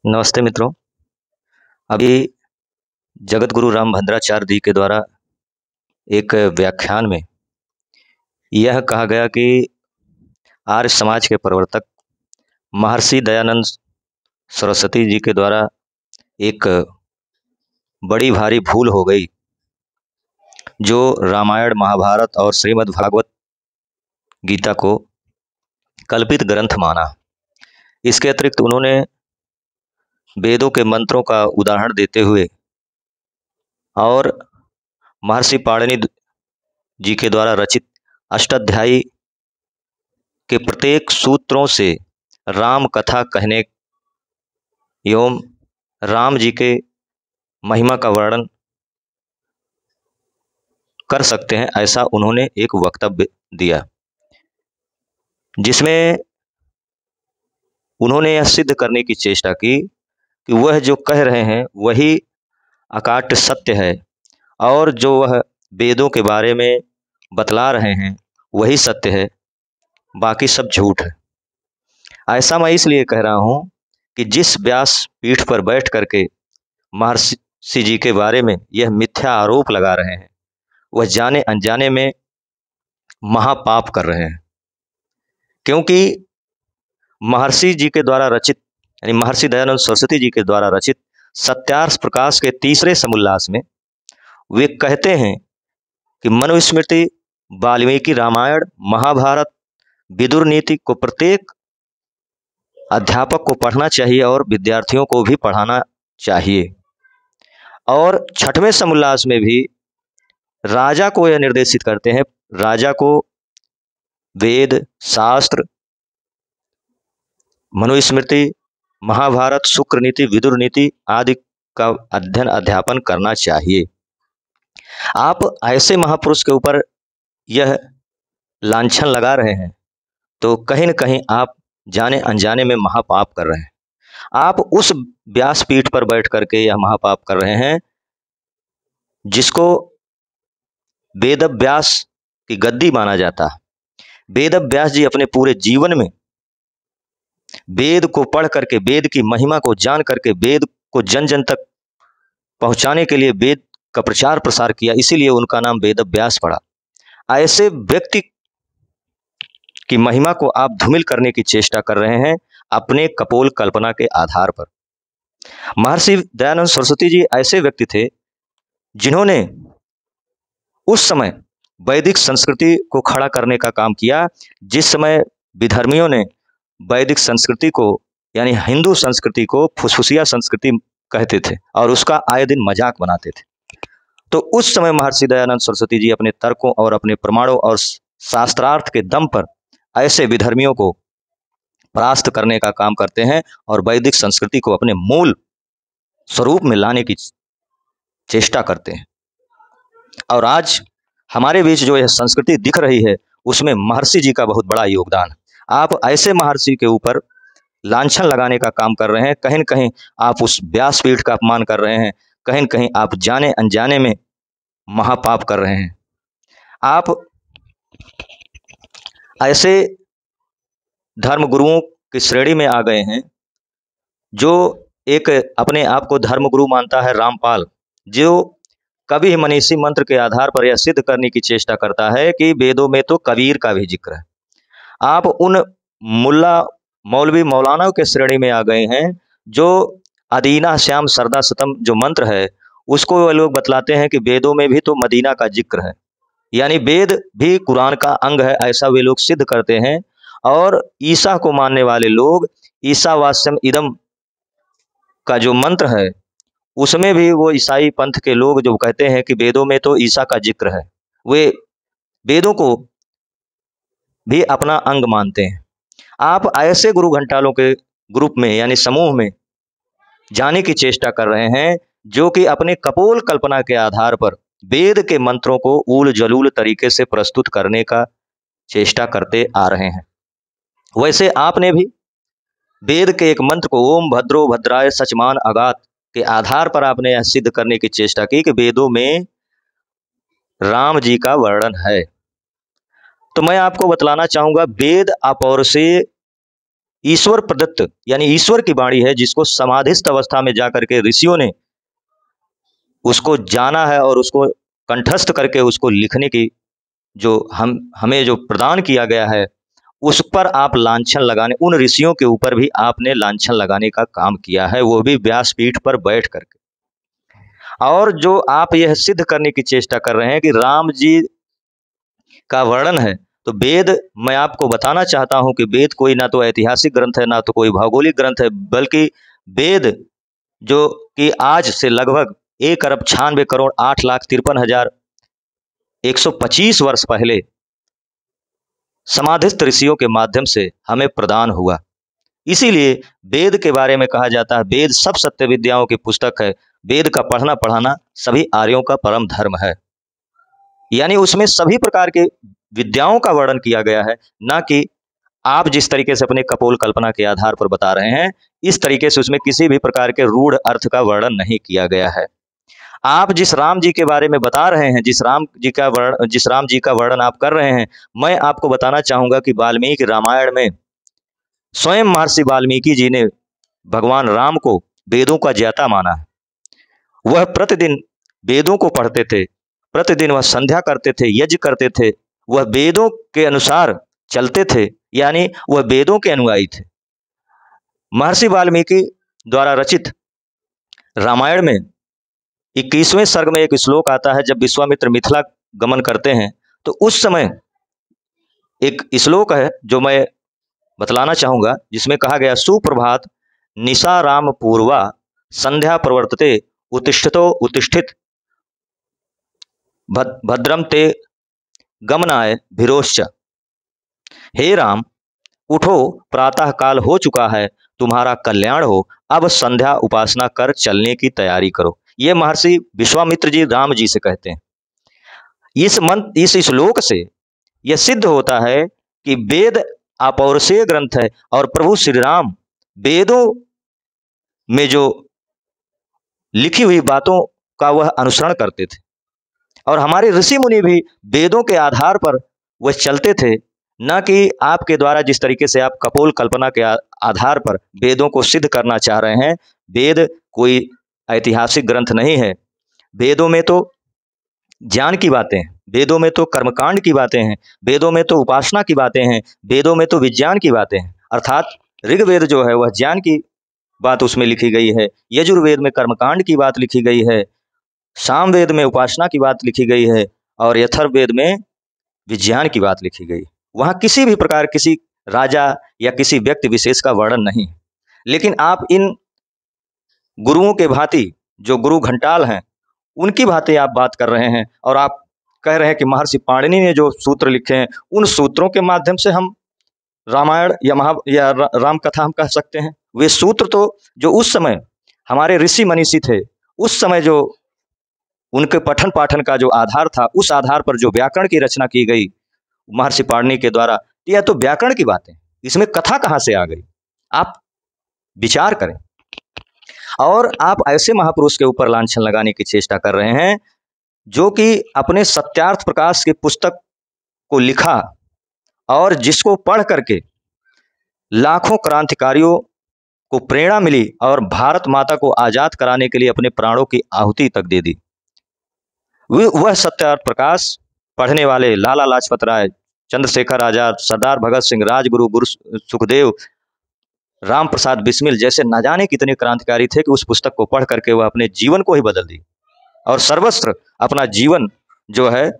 नमस्ते मित्रों। अभी जगत गुरु रामभद्राचार्य जी के द्वारा एक व्याख्यान में यह कहा गया कि आर्य समाज के प्रवर्तक महर्षि दयानंद सरस्वती जी के द्वारा एक बड़ी भारी भूल हो गई, जो रामायण महाभारत और श्रीमद् भागवत गीता को कल्पित ग्रंथ माना। इसके अतिरिक्त उन्होंने वेदों के मंत्रों का उदाहरण देते हुए और महर्षि पाणिनि जी के द्वारा रचित अष्टाध्यायी के प्रत्येक सूत्रों से राम कथा कहने एवं राम जी के महिमा का वर्णन कर सकते हैं, ऐसा उन्होंने एक वक्तव्य दिया, जिसमें उन्होंने यह सिद्ध करने की चेष्टा की कि वह जो कह रहे हैं वही अकाट्य सत्य है और जो वह वेदों के बारे में बतला रहे हैं वही सत्य है, बाकी सब झूठ है। ऐसा मैं इसलिए कह रहा हूं कि जिस व्यास पीठ पर बैठ करके महर्षि जी के बारे में यह मिथ्या आरोप लगा रहे हैं, वह जाने अनजाने में महापाप कर रहे हैं। क्योंकि महर्षि जी के द्वारा रचित यानी महर्षि दयानंद सरस्वती जी के द्वारा रचित सत्यार्थ प्रकाश के तीसरे समुल्लास में वे कहते हैं कि मनुस्मृति, वाल्मीकि रामायण, महाभारत, विदुर नीति को प्रत्येक अध्यापक को पढ़ना चाहिए और विद्यार्थियों को भी पढ़ाना चाहिए। और छठवें समुल्लास में भी राजा को यह निर्देशित करते हैं, राजा को वेद, शास्त्र, मनुस्मृति, महाभारत, शुक्र नीति, विदुर नीति आदि का अध्ययन अध्यापन करना चाहिए। आप ऐसे महापुरुष के ऊपर यह लांछन लगा रहे हैं तो कहीं न कहीं आप जाने अनजाने में महापाप कर रहे हैं। आप उस व्यासपीठ पर बैठ करके यह महापाप कर रहे हैं जिसको वेद व्यास की गद्दी माना जाता है। वेद व्यास जी अपने पूरे जीवन में वेद को पढ़ करके, वेद की महिमा को जान करके, वेद को जन जन तक पहुंचाने के लिए वेद का प्रचार प्रसार किया, इसीलिए उनका नाम वेद व्यास पड़ा। ऐसे व्यक्ति की महिमा को आप धूमिल करने की चेष्टा कर रहे हैं अपने कपोल कल्पना के आधार पर। महर्षि दयानंद सरस्वती जी ऐसे व्यक्ति थे जिन्होंने उस समय वैदिक संस्कृति को खड़ा करने का काम किया, जिस समय विधर्मियों ने वैदिक संस्कृति को यानी हिंदू संस्कृति को फुसफुसिया संस्कृति कहते थे और उसका आए दिन मजाक बनाते थे। तो उस समय महर्षि दयानंद सरस्वती जी अपने तर्कों और अपने प्रमाणों और शास्त्रार्थ के दम पर ऐसे विधर्मियों को परास्त करने का काम करते हैं और वैदिक संस्कृति को अपने मूल स्वरूप में लाने की चेष्टा करते हैं। और आज हमारे बीच जो यह संस्कृति दिख रही है उसमें महर्षि जी का बहुत बड़ा योगदान है। आप ऐसे महर्षि के ऊपर लांछन लगाने का काम कर रहे हैं, कहीं न कहीं आप उस व्यासपीठ का अपमान कर रहे हैं, कहीं न कहीं आप जाने अनजाने में महापाप कर रहे हैं। आप ऐसे धर्म गुरुओं की श्रेणी में आ गए हैं जो एक अपने आप को धर्म गुरु मानता है, रामपाल, जो कभी मनीषी मंत्र के आधार पर यह सिद्ध करने की चेष्टा करता है कि वेदों में तो कबीर का भी जिक्र है। आप उन मुल्ला मौलवी मौलाना के श्रेणी में आ गए हैं जो अदीना श्याम सरदा सतम जो मंत्र है उसको वे लोग बतलाते हैं कि वेदों में भी तो मदीना का जिक्र है, यानी वेद भी कुरान का अंग है, ऐसा वे लोग सिद्ध करते हैं। और ईसा को मानने वाले लोग ईसा वास्यम इदम का जो मंत्र है उसमें भी वो ईसाई पंथ के लोग जो कहते हैं कि वेदों में तो ईसा का जिक्र है, वे वेदों को भी अपना अंग मानते हैं। आप ऐसे गुरु घंटालों के ग्रुप में यानी समूह में जाने की चेष्टा कर रहे हैं जो कि अपने कपोल कल्पना के आधार पर वेद के मंत्रों को ऊल जलूल तरीके से प्रस्तुत करने का चेष्टा करते आ रहे हैं। वैसे आपने भी वेद के एक मंत्र को ओम भद्रो भद्राय सचमान अगात के आधार पर आपने यह सिद्ध करने की चेष्टा की कि वेदों में राम जी का वर्णन है। तो मैं आपको बतलाना चाहूंगा, वेद अपौरुषेय ईश्वर प्रदत्त यानी ईश्वर की वाणी है, जिसको समाधिस्थ अवस्था में जाकर के ऋषियों ने उसको जाना है और उसको कंठस्थ करके उसको लिखने की जो हमें जो प्रदान किया गया है, उस पर आप लांछन लगाने, उन ऋषियों के ऊपर भी आपने लांछन लगाने का काम किया है, वो भी व्यासपीठ पर बैठ करके। और जो आप यह सिद्ध करने की चेष्टा कर रहे हैं कि राम जी का वर्णन है, तो वेद, मैं आपको बताना चाहता हूं कि वेद कोई ना तो ऐतिहासिक ग्रंथ है, ना तो कोई भौगोलिक ग्रंथ है, बल्कि वेद जो कि आज से लगभग 1,96,08,53,125 वर्ष पहले समाधिस्थ ऋषियों के माध्यम से हमें प्रदान हुआ। इसीलिए वेद के बारे में कहा जाता है, वेद सब सत्य विद्याओं की पुस्तक है। वेद का पढ़ना पढ़ाना सभी आर्यों का परम धर्म है। यानी उसमें सभी प्रकार के विद्याओं का वर्णन किया गया है, ना कि आप जिस तरीके से अपने कपोल कल्पना के आधार पर बता रहे हैं, इस तरीके से उसमें किसी भी प्रकार के रूढ़ अर्थ का वर्णन नहीं किया गया है। आप जिस राम जी के बारे में बता रहे हैं, जिस राम जी का वर्णन आप कर रहे हैं, मैं आपको बताना चाहूंगा कि वाल्मीकि रामायण में स्वयं महर्षि वाल्मीकि जी ने भगवान राम को वेदों का ज्ञाता माना है। वह प्रतिदिन वेदों को पढ़ते थे, प्रतिदिन वह संध्या करते थे, यज्ञ करते थे, वह वेदों के अनुसार चलते थे, यानी वह वेदों के अनुयायी थे। महर्षि वाल्मीकि द्वारा रचित रामायण में 21वें सर्ग में एक श्लोक आता है, जब विश्वामित्र मिथिला गमन करते हैं, तो उस समय एक श्लोक है जो मैं बतलाना चाहूंगा, जिसमें कहा गया, सुप्रभात निशा राम पूर्वा संध्या प्रवर्तते उत्तिष्ठतो उत्तिष्ठित भद्रम ते गमनाय भिरोश्च। हे राम, उठो, प्रातः काल हो चुका है, तुम्हारा कल्याण हो, अब संध्या उपासना कर चलने की तैयारी करो। ये महर्षि विश्वामित्र जी राम जी से कहते हैं। इस श्लोक से यह सिद्ध होता है कि वेद अपौरुषेय ग्रंथ है और प्रभु श्री राम वेदों में जो लिखी हुई बातों का वह अनुसरण करते थे, और हमारे ऋषि मुनि भी वेदों के आधार पर वह चलते थे, न कि आपके द्वारा जिस तरीके से आप कपोल कल्पना के आधार पर वेदों को सिद्ध करना चाह रहे हैं। वेद कोई ऐतिहासिक ग्रंथ नहीं है। वेदों में तो ज्ञान की बातें हैं, वेदों में तो कर्मकांड की बातें हैं, वेदों में तो उपासना की बातें हैं, वेदों में तो विज्ञान की बातें हैं। अर्थात ऋग्वेद जो है वह ज्ञान की बात उसमें लिखी गई है, यजुर्वेद में कर्मकांड की बात लिखी गई है, सामवेद में उपासना की बात लिखी गई है, और यथर्ववेद में विज्ञान की बात लिखी गई। वहां किसी भी प्रकार किसी राजा या किसी व्यक्ति विशेष का वर्णन नहीं। लेकिन आप इन गुरुओं के भांति, जो गुरु घंटाल हैं, उनकी भांति आप बात कर रहे हैं, और आप कह रहे हैं कि महर्षि पाणिनि ने जो सूत्र लिखे हैं, उन सूत्रों के माध्यम से हम रामायण या राम कथा हम कह सकते हैं। वे सूत्र तो जो उस समय हमारे ऋषि मनीषी थे, उस समय जो उनके पठन पाठन का जो आधार था, उस आधार पर जो व्याकरण की रचना की गई महर्षि पाणिनि के द्वारा, यह तो व्याकरण की बात है, इसमें कथा कहां से आ गई? आप विचार करें। और आप ऐसे महापुरुष के ऊपर लांछन लगाने की चेष्टा कर रहे हैं जो कि अपने सत्यार्थ प्रकाश की पुस्तक को लिखा, और जिसको पढ़ करके लाखों क्रांतिकारियों को प्रेरणा मिली और भारत माता को आजाद कराने के लिए अपने प्राणों की आहुति तक दे दी। वह सत्यार्थ प्रकाश पढ़ने वाले लाला लाजपत राय, चंद्रशेखर आजाद, सरदार भगत सिंह, राजगुरु सुखदेव, राम प्रसाद बिस्मिल जैसे न जाने कितने क्रांतिकारी थे कि उस पुस्तक को पढ़ करके वह अपने जीवन को ही बदल दी, और सर्वस्त्र अपना जीवन जो है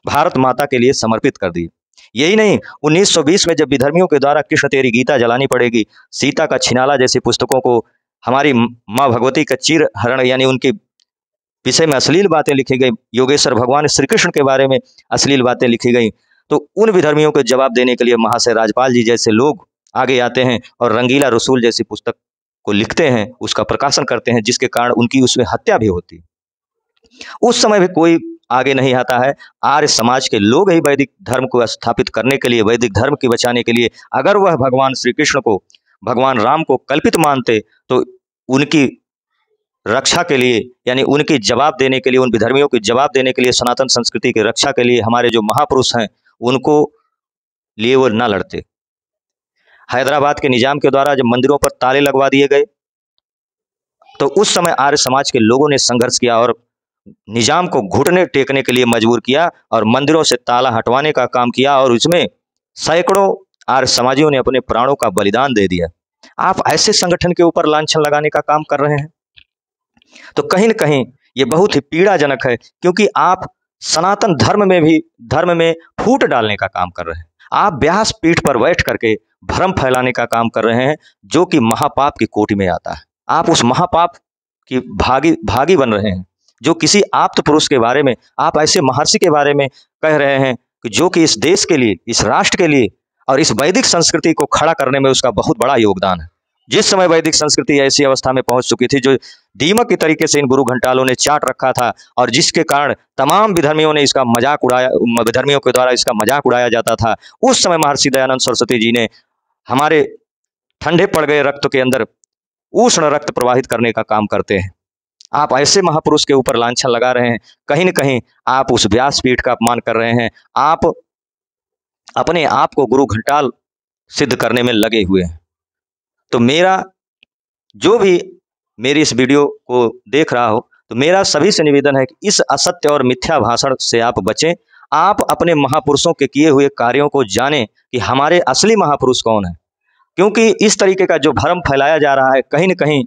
भारत माता के लिए समर्पित कर दी। यही नहीं, 1920 में जब विधर्मियों के द्वारा कृष्ण तेरी गीता जलानी पड़ेगी, सीता का छिनाला जैसी पुस्तकों को, हमारी माँ भगवती का चीर हरण यानी उनके विषय में अश्लील बातें लिखी गई, योगेश्वर भगवान श्री कृष्ण के बारे में अश्लील बातें लिखी गई, तो उन विधर्मियों को जवाब देने के लिए महाशय राजपाल जी जैसे लोग आगे आते हैं और रंगीला रसूल जैसी पुस्तक को लिखते हैं, उसका प्रकाशन करते हैं, जिसके कारण उनकी उसमें हत्या भी होती। उस समय भी कोई आगे नहीं आता है। आर्य समाज के लोग ही वैदिक धर्म को स्थापित करने के लिए, वैदिक धर्म की बचाने के लिए, अगर वह भगवान श्री कृष्ण को, भगवान राम को कल्पित मानते, तो उनकी रक्षा के लिए, यानी उनकी जवाब देने के लिए, उन विधर्मियों की जवाब देने के लिए, सनातन संस्कृति की रक्षा के लिए हमारे जो महापुरुष हैं, उनको लिए वो न लड़ते। हैदराबाद के निजाम के द्वारा जब मंदिरों पर ताले लगवा दिए गए, तो उस समय आर्य समाज के लोगों ने संघर्ष किया और निजाम को घुटने टेकने के लिए मजबूर किया और मंदिरों से ताला हटवाने का काम किया, और उसमें सैकड़ों आर्य समाजियों ने अपने प्राणों का बलिदान दे दिया। आप ऐसे संगठन के ऊपर लांछन लगाने का काम कर रहे हैं, तो कहीं न कहीं ये बहुत ही पीड़ाजनक है, क्योंकि आप सनातन धर्म में फूट डालने का काम कर रहे हैं। आप व्यास पीठ पर बैठ करके भ्रम फैलाने का काम कर रहे हैं, जो कि महापाप की कोटि में आता है। आप उस महापाप की भागी बन रहे हैं, जो किसी आप्त पुरुष के बारे में, आप ऐसे महर्षि के बारे में कह रहे हैं कि जो कि इस देश के लिए, इस राष्ट्र के लिए और इस वैदिक संस्कृति को खड़ा करने में उसका बहुत बड़ा योगदान है। जिस समय वैदिक संस्कृति ऐसी अवस्था में पहुंच चुकी थी, जो दीमक की तरीके से इन गुरु घंटालों ने चाट रखा था, और जिसके कारण तमाम विधर्मियों ने इसका मजाक उड़ाया, विधर्मियों के द्वारा इसका मजाक उड़ाया जाता था, उस समय महर्षि दयानंद सरस्वती जी ने हमारे ठंडे पड़ गए रक्त के अंदर उष्ण रक्त प्रवाहित करने का काम करते हैं। आप ऐसे महापुरुष के ऊपर लांछन लगा रहे हैं, कहीं न कहीं आप उस व्यासपीठ का अपमान कर रहे हैं। आप अपने आप को गुरु घंटाल सिद्ध करने में लगे हुए हैं। तो मेरा जो भी मेरी इस वीडियो को देख रहा हो, तो मेरा सभी से निवेदन है कि इस असत्य और मिथ्या भाषण से आप बचें। आप अपने महापुरुषों के किए हुए कार्यों को जानें कि हमारे असली महापुरुष कौन है, क्योंकि इस तरीके का जो भ्रम फैलाया जा रहा है, कहीं न कहीं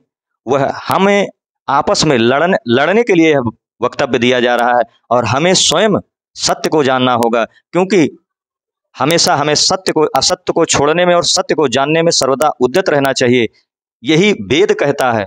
वह हमें आपस में लड़ने के लिए वक्तव्य दिया जा रहा है, और हमें स्वयं सत्य को जानना होगा, क्योंकि हमेशा हमें असत्य को छोड़ने में और सत्य को जानने में सर्वदा उद्यत रहना चाहिए। यही वेद कहता है